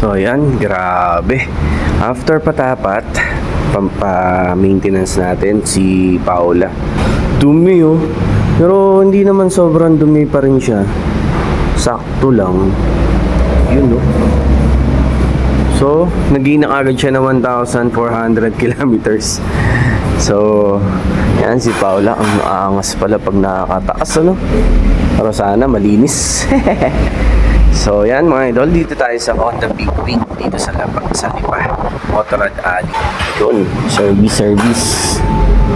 So ayan, grabe. After patapat, pampa-maintenance natin si Paula. Dumi oh. Pero hindi naman sobrang dumi pa rin siya. Sakto lang. Yun oh. So, nag-gain na agad siya na 1,400 kilometers. So, yan si Paula. Ang aangas pala pag nakakataas, ano? Pero sana malinis. So, yan mga idol. Dito tayo sa Honda Big Wing. Dito sa Lipa. Motorrad Alley. Yun. Service.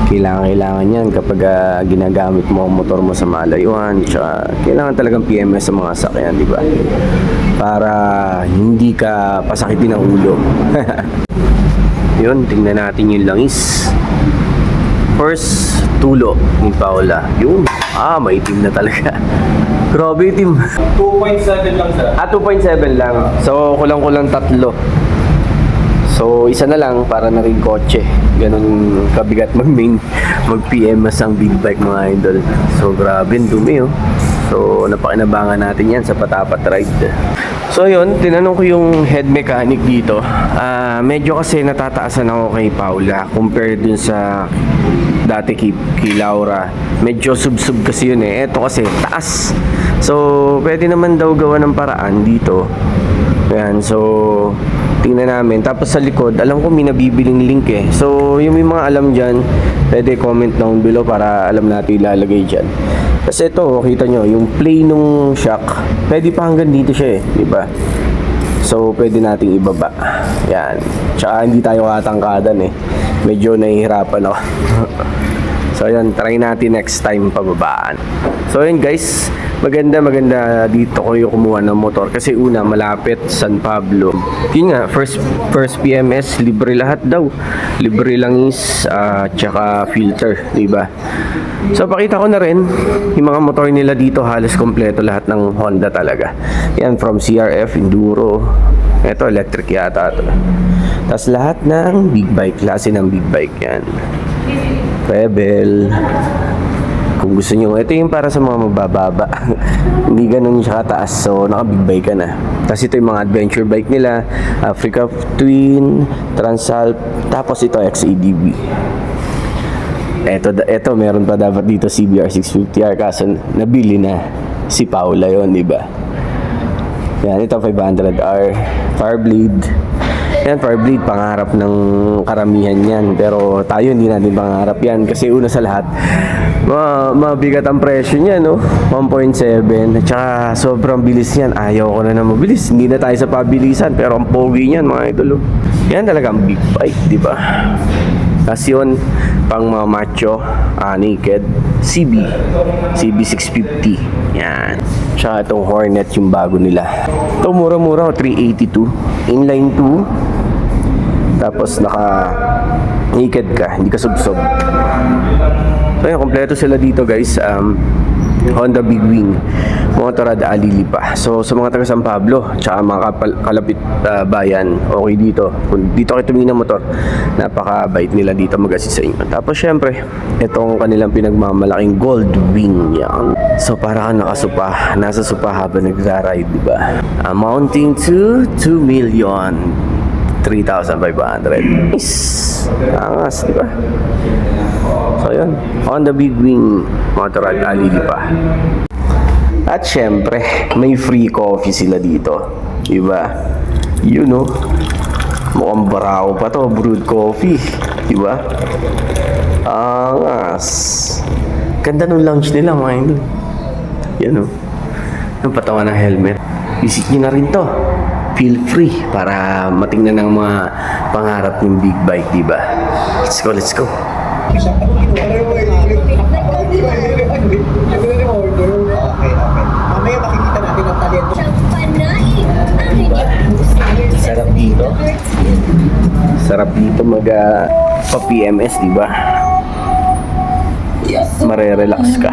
Kailangan yan kapag ginagamit mo ang motor mo sa malayuan. Tsaka, kailangan talagang PMS sa mga sakyan, di ba? Para hindi ka pasakitin ang ulo. Yun, tingnan natin yung langis. First tulo ni Paula. Yun, maitim na talaga. Grabe itim. 2.7 lang sir. 2.7 lang. So, kulang-kulang 3. So, isa na lang para na rin kotse. Ganun kabigat mag-PMS ang big bike mga idol. So, grabe, dumi oh. So, napakinabangan natin yan sa patapat ride. So, yun, tinanong ko yung head mechanic dito. Medyo kasi natataasan ako kay Paula compare dun sa dati kay Laura. Medyo sub-sub kasi yun eh. Ito kasi, taas. So, pwede naman daw gawa ng paraan dito. Ayan, so tingnan namin. Tapos sa likod, alam ko may nabibiling link eh. So, yung may mga alam dyan, pwede comment down below para alam natin ilalagay dyan. Kasi ito, kita nyo, yung play nung shock, pwede pa hanggang dito siya eh, di ba? So, pwede nating ibaba. Yan. Tsaka hindi tayo katangkadan eh. Medyo nahihirapan ako. So, ayan, try natin next time pababaan. So, ayan guys, maganda dito ko yung kumuha ng motor kasi una malapit San Pablo. Yun nga, first PMS libre lahat daw, libre langis tsaka filter, diba? So pakita ko na rin yung mga motor nila dito, halos kompleto lahat ng Honda talaga. Yan, from CRF, Enduro, eto electric yata to. Tapos lahat ng big bike, klase ng big bike yan. Rebel. Kung gusto nyo, ito yung para sa mga mabababa. Hindi ganun siya kataas. So, naka-big bike ka na. Tapos ito yung mga adventure bike nila. Africa Twin, Transalp, tapos ito XADV. Ito meron pa dapat dito CBR 650R. Kaso nabili na si Paula yon, di ba? Yan, ito 500R. Fireblade. Yan, Fireblade, pangarap ng karamihan yan. Pero tayo hindi natin pangarap yan. Kasi una sa lahat, mabigat ang presyo niya, no? 1.7. At saka sobrang bilis niyan. Ayaw ko na mabilis. Hindi na tayo sa pabilisan. Pero ang pogi niyan, mga idol. Yan talagang big bike, di ba? Kasi yun, pang mga macho, naked, CB 650. Yan. Tsaka itong Hornet yung bago nila. Ito mura-mura, 382. Inline 2. Tapos naked ka, hindi ka subsob. So yun, kompleto sila dito guys. Honda Big Wing, Motorrad Alley Lipa. So sa mga taga San Pablo, tsaka mga kalapit bayan, okay dito. Kung dito kayo tumingin ng motor, napaka-bait nila dito mag-assist sa inyo. Tapos syempre, itong kanilang pinagmamalaking Gold Wing yan. So para ka nakasupa, nasa supa habang nagra-ride, diba? Amounting to 2,3,500. Angas, diba? So yun, on the Big Wing Motorrad Alley Lipa. At syempre, may free coffee sila dito, diba? You know, mukhang barao pa to, brewed coffee, diba? Angas. Ganda nung lounge nila, mga ino. Yan o, yung patawan ng helmet. Visit nyo na rin to. Feel free para matingnan ng mga pangarap ng big bike, diba? Let's go. Mamaya makikita natin ang talento. Sarap dito pa-PMS, diba? Marerelax ka.